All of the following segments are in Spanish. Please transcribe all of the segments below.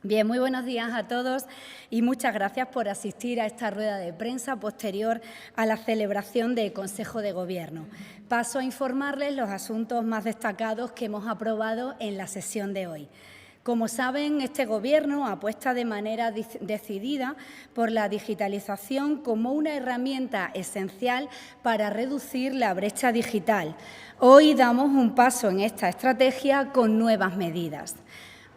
Bien, muy buenos días a todos y muchas gracias por asistir a esta rueda de prensa posterior a la celebración del Consejo de Gobierno. Paso a informarles los asuntos más destacados que hemos aprobado en la sesión de hoy. Como saben, este Gobierno apuesta de manera decidida por la digitalización como una herramienta esencial para reducir la brecha digital. Hoy damos un paso en esta estrategia con nuevas medidas.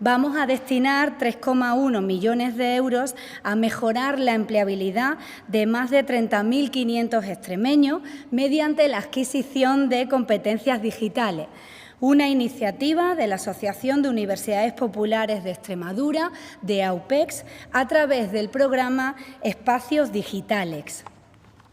Vamos a destinar 3,1 millones de euros a mejorar la empleabilidad de más de 30.500 extremeños mediante la adquisición de competencias digitales, una iniciativa de la Asociación de Universidades Populares de Extremadura, de AUPEX, a través del programa Espacios Digitalex.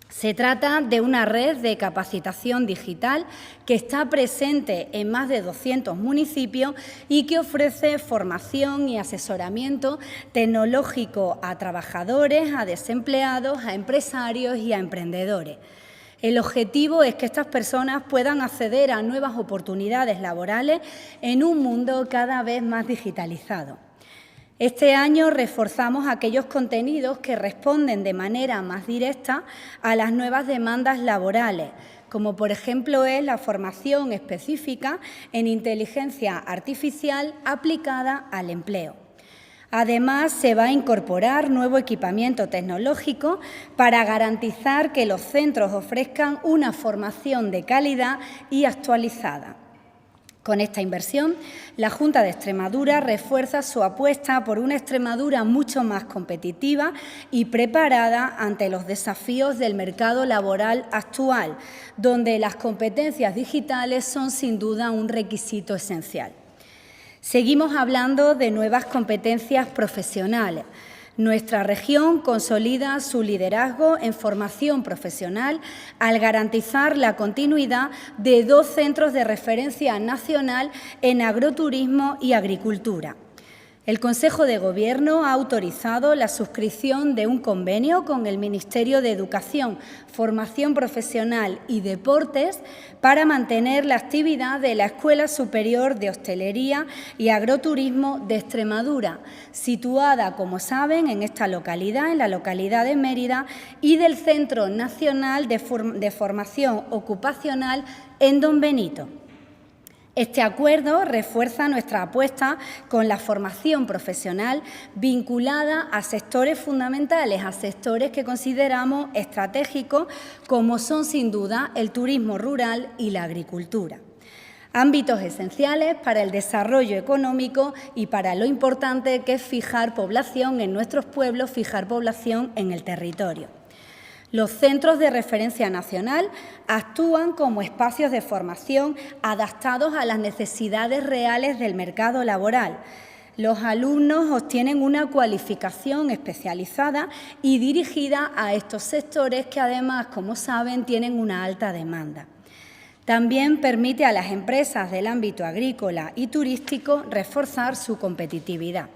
Se trata de una red de capacitación digital que está presente en más de 200 municipios y que ofrece formación y asesoramiento tecnológico a trabajadores, a desempleados, a empresarios y a emprendedores. El objetivo es que estas personas puedan acceder a nuevas oportunidades laborales en un mundo cada vez más digitalizado. Este año reforzamos aquellos contenidos que responden de manera más directa a las nuevas demandas laborales, como por ejemplo es la formación específica en inteligencia artificial aplicada al empleo. Además, se va a incorporar nuevo equipamiento tecnológico para garantizar que los centros ofrezcan una formación de calidad y actualizada. Con esta inversión, la Junta de Extremadura refuerza su apuesta por una Extremadura mucho más competitiva y preparada ante los desafíos del mercado laboral actual, donde las competencias digitales son sin duda un requisito esencial. Seguimos hablando de nuevas competencias profesionales. Nuestra región consolida su liderazgo en formación profesional al garantizar la continuidad de 2 centros de referencia nacional en agroturismo y agricultura. El Consejo de Gobierno ha autorizado la suscripción de un convenio con el Ministerio de Educación, Formación Profesional y Deportes para mantener la actividad de la Escuela Superior de Hostelería y Agroturismo de Extremadura, situada, como saben, en esta localidad, en la localidad de Mérida, y del Centro Nacional de Formación Ocupacional en Don Benito. Este acuerdo refuerza nuestra apuesta con la formación profesional vinculada a sectores fundamentales, a sectores que consideramos estratégicos, como son sin duda el turismo rural y la agricultura. Ámbitos esenciales para el desarrollo económico y para lo importante que es fijar población en nuestros pueblos, fijar población en el territorio. Los centros de referencia nacional actúan como espacios de formación adaptados a las necesidades reales del mercado laboral. Los alumnos obtienen una cualificación especializada y dirigida a estos sectores que además, como saben, tienen una alta demanda. También permite a las empresas del ámbito agrícola y turístico reforzar su competitividad.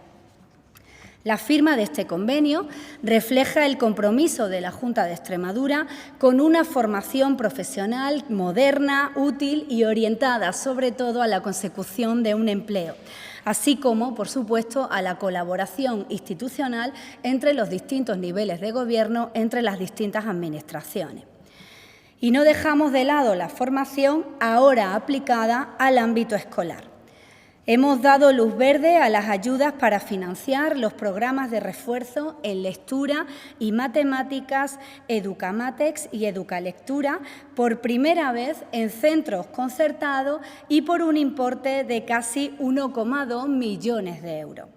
La firma de este convenio refleja el compromiso de la Junta de Extremadura con una formación profesional moderna, útil y orientada sobre todo a la consecución de un empleo, así como, por supuesto, a la colaboración institucional entre los distintos niveles de gobierno, entre las distintas administraciones. Y no dejamos de lado la formación ahora aplicada al ámbito escolar. Hemos dado luz verde a las ayudas para financiar los programas de refuerzo en lectura y matemáticas Educamatex y Educalectura por primera vez en centros concertados y por un importe de casi 1,2 millones de euros.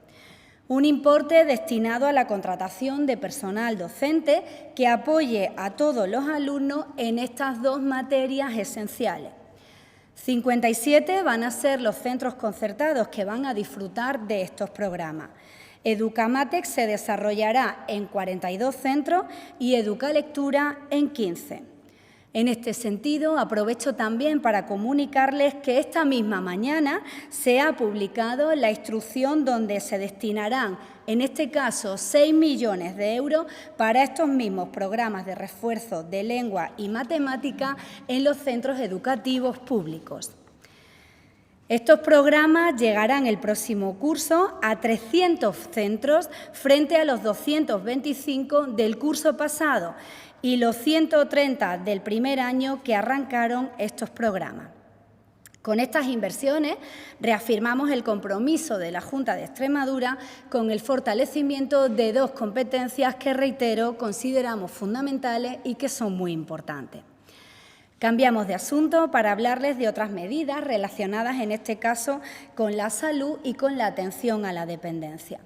Un importe destinado a la contratación de personal docente que apoye a todos los alumnos en estas 2 materias esenciales. 57 van a ser los centros concertados que van a disfrutar de estos programas. Educamatex se desarrollará en 42 centros y Educalectura en 15. En este sentido, aprovecho también para comunicarles que esta misma mañana se ha publicado la instrucción donde se destinarán, en este caso, 6 millones de euros para estos mismos programas de refuerzo de lengua y matemática en los centros educativos públicos. Estos programas llegarán el próximo curso a 300 centros frente a los 225 del curso pasado y los 130 del primer año que arrancaron estos programas. Con estas inversiones reafirmamos el compromiso de la Junta de Extremadura con el fortalecimiento de dos competencias que, reitero, consideramos fundamentales y que son muy importantes. Cambiamos de asunto para hablarles de otras medidas relacionadas, en este caso, con la salud y con la atención a la dependencia.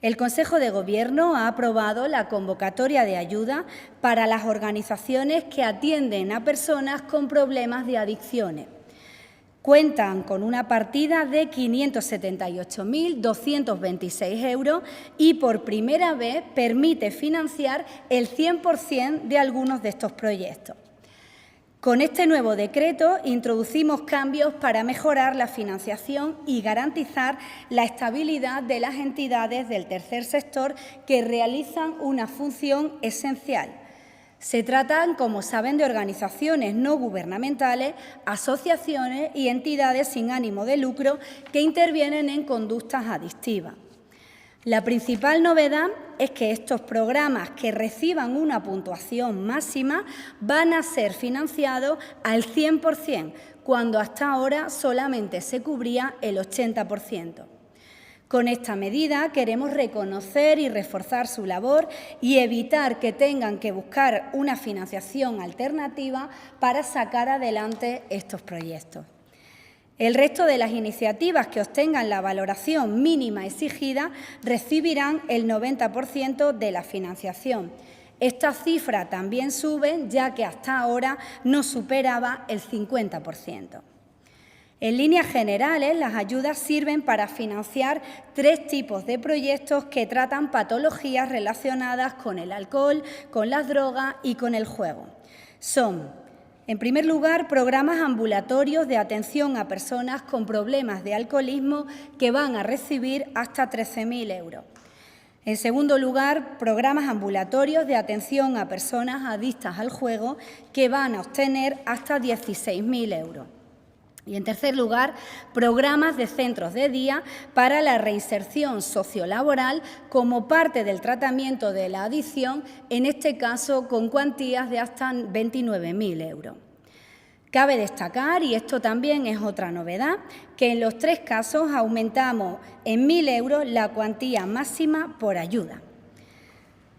El Consejo de Gobierno ha aprobado la convocatoria de ayuda para las organizaciones que atienden a personas con problemas de adicciones. Cuentan con una partida de 578.226 euros y por primera vez permite financiar el 100% de algunos de estos proyectos. Con este nuevo decreto introducimos cambios para mejorar la financiación y garantizar la estabilidad de las entidades del tercer sector que realizan una función esencial. Se tratan, como saben, de organizaciones no gubernamentales, asociaciones y entidades sin ánimo de lucro que intervienen en conductas adictivas. La principal novedad es que estos programas que reciban una puntuación máxima van a ser financiados al 100%, cuando hasta ahora solamente se cubría el 80%. Con esta medida queremos reconocer y reforzar su labor y evitar que tengan que buscar una financiación alternativa para sacar adelante estos proyectos. El resto de las iniciativas que obtengan la valoración mínima exigida recibirán el 90% de la financiación. Esta cifra también sube, ya que hasta ahora no superaba el 50%. En líneas generales, las ayudas sirven para financiar 3 tipos de proyectos que tratan patologías relacionadas con el alcohol, con las drogas y con el juego. Son, en primer lugar, programas ambulatorios de atención a personas con problemas de alcoholismo que van a recibir hasta 13.000 euros. En segundo lugar, programas ambulatorios de atención a personas adictas al juego que van a obtener hasta 16.000 euros. Y, en tercer lugar, programas de centros de día para la reinserción sociolaboral como parte del tratamiento de la adicción, en este caso con cuantías de hasta 29.000 euros. Cabe destacar, y esto también es otra novedad, que en los 3 casos aumentamos en 1.000 euros la cuantía máxima por ayuda.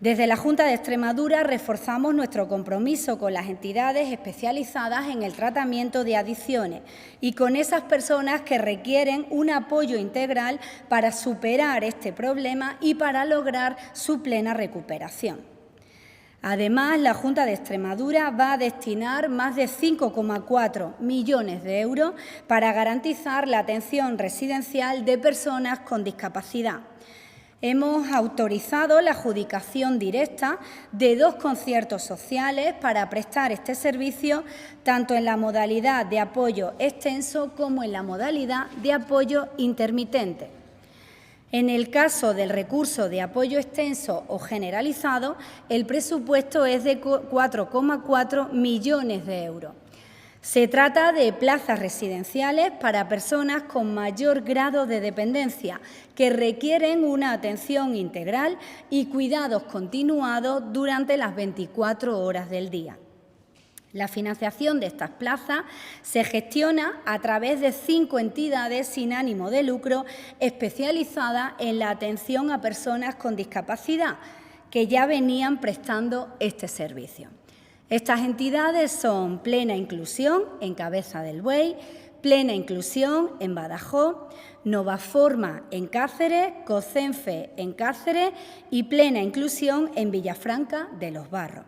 Desde la Junta de Extremadura reforzamos nuestro compromiso con las entidades especializadas en el tratamiento de adicciones y con esas personas que requieren un apoyo integral para superar este problema y para lograr su plena recuperación. Además, la Junta de Extremadura va a destinar más de 5,4 millones de euros para garantizar la atención residencial de personas con discapacidad. Hemos autorizado la adjudicación directa de 2 conciertos sociales para prestar este servicio, tanto en la modalidad de apoyo extenso como en la modalidad de apoyo intermitente. En el caso del recurso de apoyo extenso o generalizado, el presupuesto es de 4,4 millones de euros. Se trata de plazas residenciales para personas con mayor grado de dependencia que requieren una atención integral y cuidados continuados durante las 24 horas del día. La financiación de estas plazas se gestiona a través de 5 entidades sin ánimo de lucro especializadas en la atención a personas con discapacidad que ya venían prestando este servicio. Estas entidades son Plena Inclusión, en Cabeza del Buey, Plena Inclusión, en Badajoz, Novaforma, en Cáceres, COCENFE, en Cáceres y Plena Inclusión, en Villafranca de los Barros.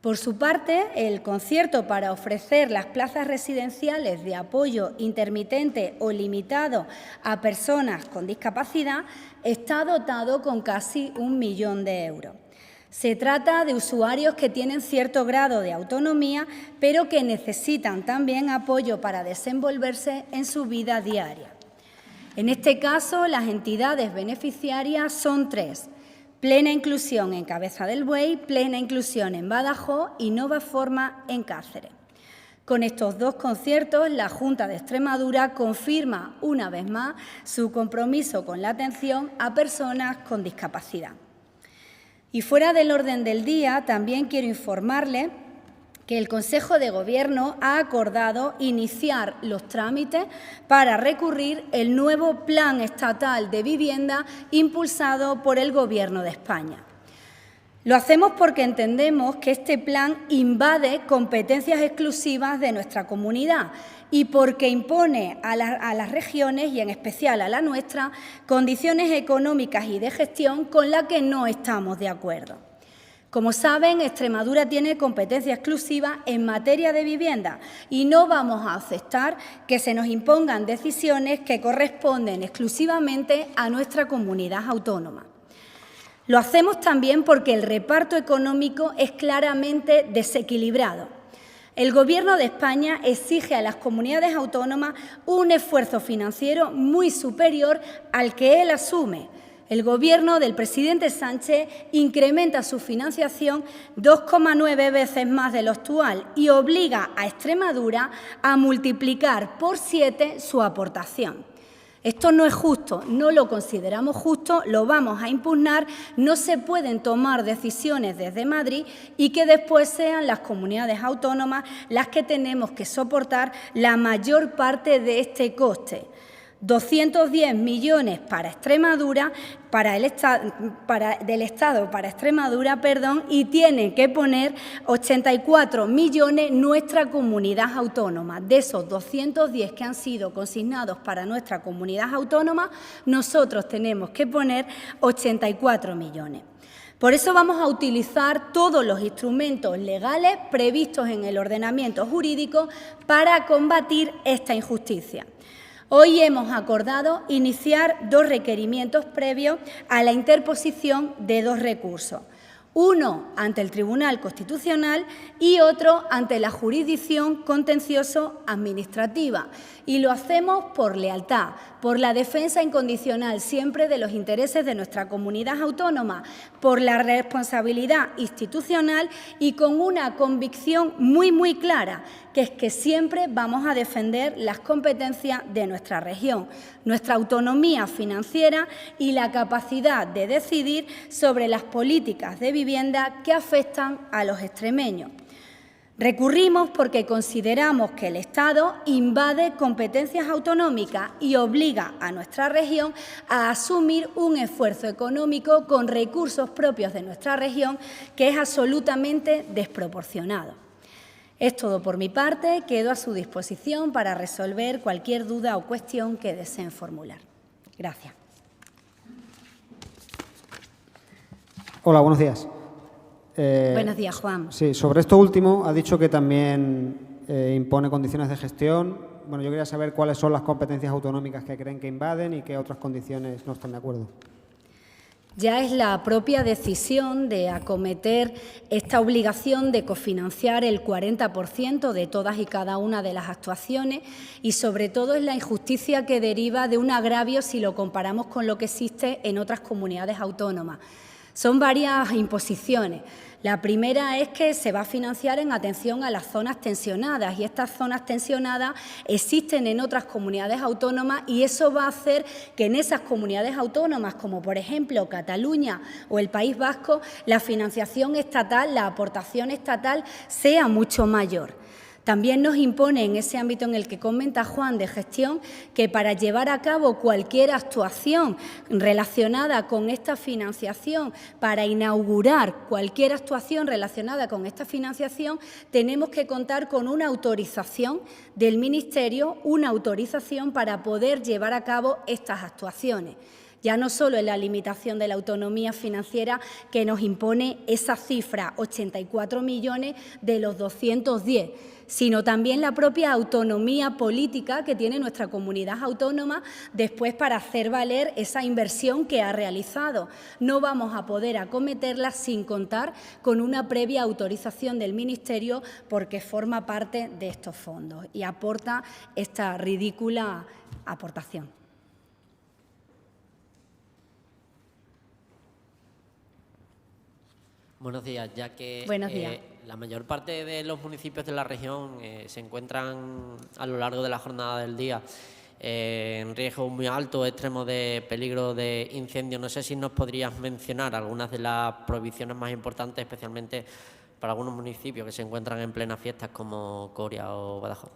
Por su parte, el concierto para ofrecer las plazas residenciales de apoyo intermitente o limitado a personas con discapacidad está dotado con casi 1 millón de euros. Se trata de usuarios que tienen cierto grado de autonomía, pero que necesitan también apoyo para desenvolverse en su vida diaria. En este caso, las entidades beneficiarias son 3. Plena Inclusión en Cabeza del Buey, Plena Inclusión en Badajoz y Novaforma en Cáceres. Con estos dos conciertos, la Junta de Extremadura confirma una vez más su compromiso con la atención a personas con discapacidad. Y fuera del orden del día, también quiero informarles que el Consejo de Gobierno ha acordado iniciar los trámites para recurrir el nuevo Plan Estatal de Vivienda impulsado por el Gobierno de España. Lo hacemos porque entendemos que este plan invade competencias exclusivas de nuestra comunidad y porque impone a las regiones, y en especial a la nuestra, condiciones económicas y de gestión con las que no estamos de acuerdo. Como saben, Extremadura tiene competencia exclusiva en materia de vivienda y no vamos a aceptar que se nos impongan decisiones que corresponden exclusivamente a nuestra comunidad autónoma. Lo hacemos también porque el reparto económico es claramente desequilibrado. El Gobierno de España exige a las comunidades autónomas un esfuerzo financiero muy superior al que él asume. El Gobierno del presidente Sánchez incrementa su financiación 2,9 veces más de lo actual y obliga a Extremadura a multiplicar por 7 su aportación. Esto no es justo, no lo consideramos justo, lo vamos a impugnar, no se pueden tomar decisiones desde Madrid y que después sean las comunidades autónomas las que tenemos que soportar la mayor parte de este coste. 210 millones para Extremadura, del Estado para Extremadura, y tienen que poner 84 millones nuestra comunidad autónoma. De esos 210 que han sido consignados para nuestra comunidad autónoma, nosotros tenemos que poner 84 millones. Por eso vamos a utilizar todos los instrumentos legales previstos en el ordenamiento jurídico para combatir esta injusticia. Hoy hemos acordado iniciar 2 requerimientos previos a la interposición de 2 recursos. Uno ante el Tribunal Constitucional y otro ante la Jurisdicción Contencioso-Administrativa. Y lo hacemos por lealtad, por la defensa incondicional siempre de los intereses de nuestra comunidad autónoma, por la responsabilidad institucional y con una convicción muy clara, que es que siempre vamos a defender las competencias de nuestra región, nuestra autonomía financiera y la capacidad de decidir sobre las políticas de vivienda que afectan a los extremeños. Recurrimos porque consideramos que el Estado invade competencias autonómicas y obliga a nuestra región a asumir un esfuerzo económico con recursos propios de nuestra región que es absolutamente desproporcionado. Es todo por mi parte, quedo a su disposición para resolver cualquier duda o cuestión que deseen formular. Gracias. Hola, buenos días. Buenos días, Juan. Sí, sobre esto último, ha dicho que también impone condiciones de gestión. Bueno, yo quería saber cuáles son las competencias autonómicas que creen que invaden y qué otras condiciones no están de acuerdo. Ya es la propia decisión de acometer esta obligación de cofinanciar el 40% de todas y cada una de las actuaciones y, sobre todo, es la injusticia que deriva de un agravio si lo comparamos con lo que existe en otras comunidades autónomas. Son varias imposiciones. La primera es que se va a financiar en atención a las zonas tensionadas y estas zonas tensionadas existen en otras comunidades autónomas y eso va a hacer que en esas comunidades autónomas, como por ejemplo Cataluña o el País Vasco, la financiación estatal, la aportación estatal sea mucho mayor. También nos impone en ese ámbito en el que comenta Juan de gestión que para llevar a cabo cualquier actuación relacionada con esta financiación, para inaugurar cualquier actuación relacionada con esta financiación, tenemos que contar con una autorización del Ministerio, una autorización para poder llevar a cabo estas actuaciones. Ya no solo es la limitación de la autonomía financiera que nos impone esa cifra, 84 millones de los 210, sino también la propia autonomía política que tiene nuestra comunidad autónoma después para hacer valer esa inversión que ha realizado. No vamos a poder acometerla sin contar con una previa autorización del Ministerio porque forma parte de estos fondos y aporta esta ridícula aportación. Buenos días, ya que Buenos días. la mayor parte de los municipios de la región se encuentran a lo largo de la jornada del día en riesgo muy alto, extremo de peligro de incendio. No sé si nos podrías mencionar algunas de las prohibiciones más importantes, especialmente para algunos municipios que se encuentran en plenas fiestas como Coria o Badajoz.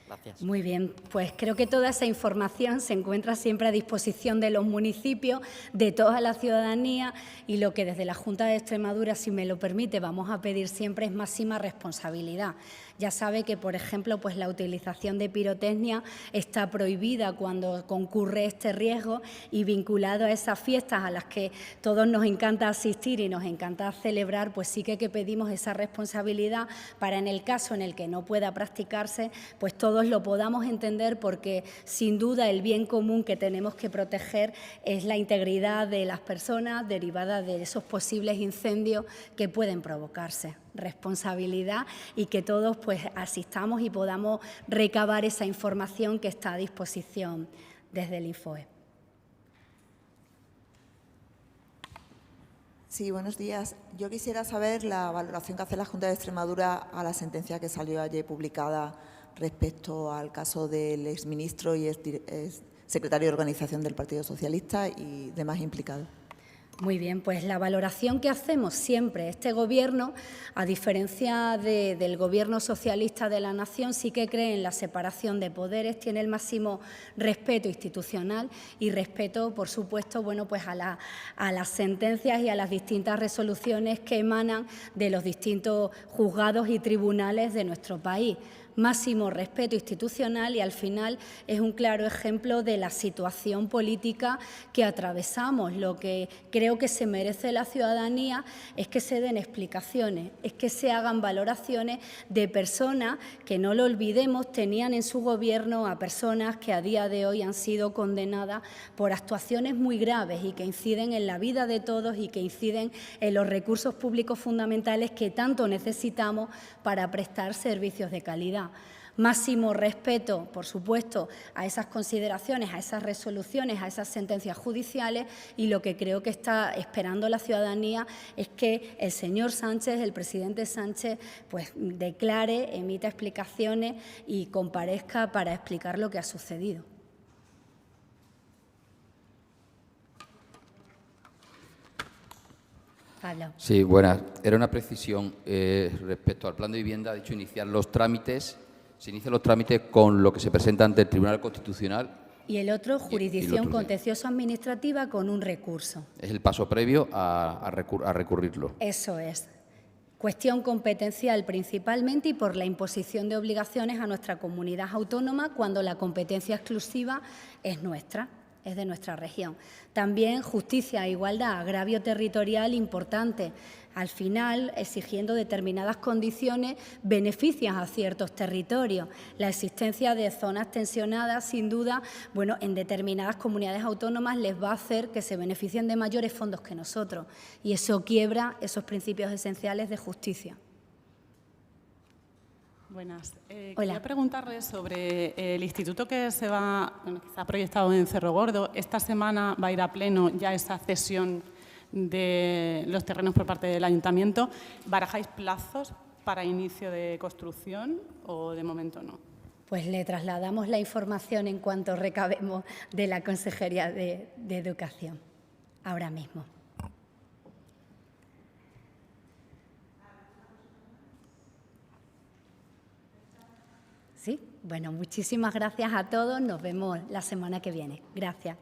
Gracias. Muy bien, pues creo que toda esa información se encuentra siempre a disposición de los municipios, de toda la ciudadanía, y lo que desde la Junta de Extremadura, si me lo permite, vamos a pedir siempre es máxima responsabilidad. Ya sabe que, por ejemplo, pues la utilización de pirotecnia está prohibida cuando concurre este riesgo, y vinculado a esas fiestas a las que todos nos encanta asistir y nos encanta celebrar, pues sí que pedimos esa responsabilidad para, en el caso en el que no pueda practicarse, pues todos lo podamos entender, porque sin duda el bien común que tenemos que proteger es la integridad de las personas derivada de esos posibles incendios que pueden provocarse. Responsabilidad, y que todos pues asistamos y podamos recabar esa información que está a disposición desde el INFOE. Sí, buenos días. Yo quisiera saber la valoración que hace la Junta de Extremadura a la sentencia que salió ayer publicada respecto al caso del exministro y secretario de Organización del Partido Socialista y demás implicados. Muy bien, pues la valoración que hacemos siempre este Gobierno, a diferencia del Gobierno socialista de la nación, sí que cree en la separación de poderes, tiene el máximo respeto institucional y respeto, por supuesto, bueno, pues a las sentencias y a las distintas resoluciones que emanan de los distintos juzgados y tribunales de nuestro país. Máximo respeto institucional, y al final es un claro ejemplo de la situación política que atravesamos. Lo que creo que se merece la ciudadanía es que se den explicaciones, es que se hagan valoraciones de personas que, no lo olvidemos, tenían en su gobierno a personas que a día de hoy han sido condenadas por actuaciones muy graves y que inciden en la vida de todos y que inciden en los recursos públicos fundamentales que tanto necesitamos para prestar servicios de calidad. Máximo respeto, por supuesto, a esas consideraciones, a esas resoluciones, a esas sentencias judiciales, y lo que creo que está esperando la ciudadanía es que el señor Sánchez, el presidente Sánchez, pues declare, emita explicaciones y comparezca para explicar lo que ha sucedido. Pablo. Sí, buenas. Era una precisión respecto al plan de vivienda. Ha dicho iniciar los trámites. Se inician los trámites con lo que se presenta ante el Tribunal Constitucional. Y el otro, jurisdicción contencioso-administrativa con un recurso. Es el paso previo a recurrirlo. Eso es. Cuestión competencial principalmente, y por la imposición de obligaciones a nuestra comunidad autónoma cuando la competencia exclusiva es nuestra. Es de nuestra región. También justicia e igualdad, agravio territorial importante. Al final, exigiendo determinadas condiciones, beneficias a ciertos territorios. La existencia de zonas tensionadas, sin duda, bueno, en determinadas comunidades autónomas les va a hacer que se beneficien de mayores fondos que nosotros, y eso quiebra esos principios esenciales de justicia. Buenas. Hola. Quería preguntarle sobre el instituto que se ha proyectado en Cerro Gordo. Esta semana va a ir a pleno ya esa cesión de los terrenos por parte del Ayuntamiento. ¿Barajáis plazos para inicio de construcción o de momento no? Pues le trasladamos la información en cuanto recabemos de la Consejería de Educación, ahora mismo. Sí, bueno, muchísimas gracias a todos. Nos vemos la semana que viene. Gracias.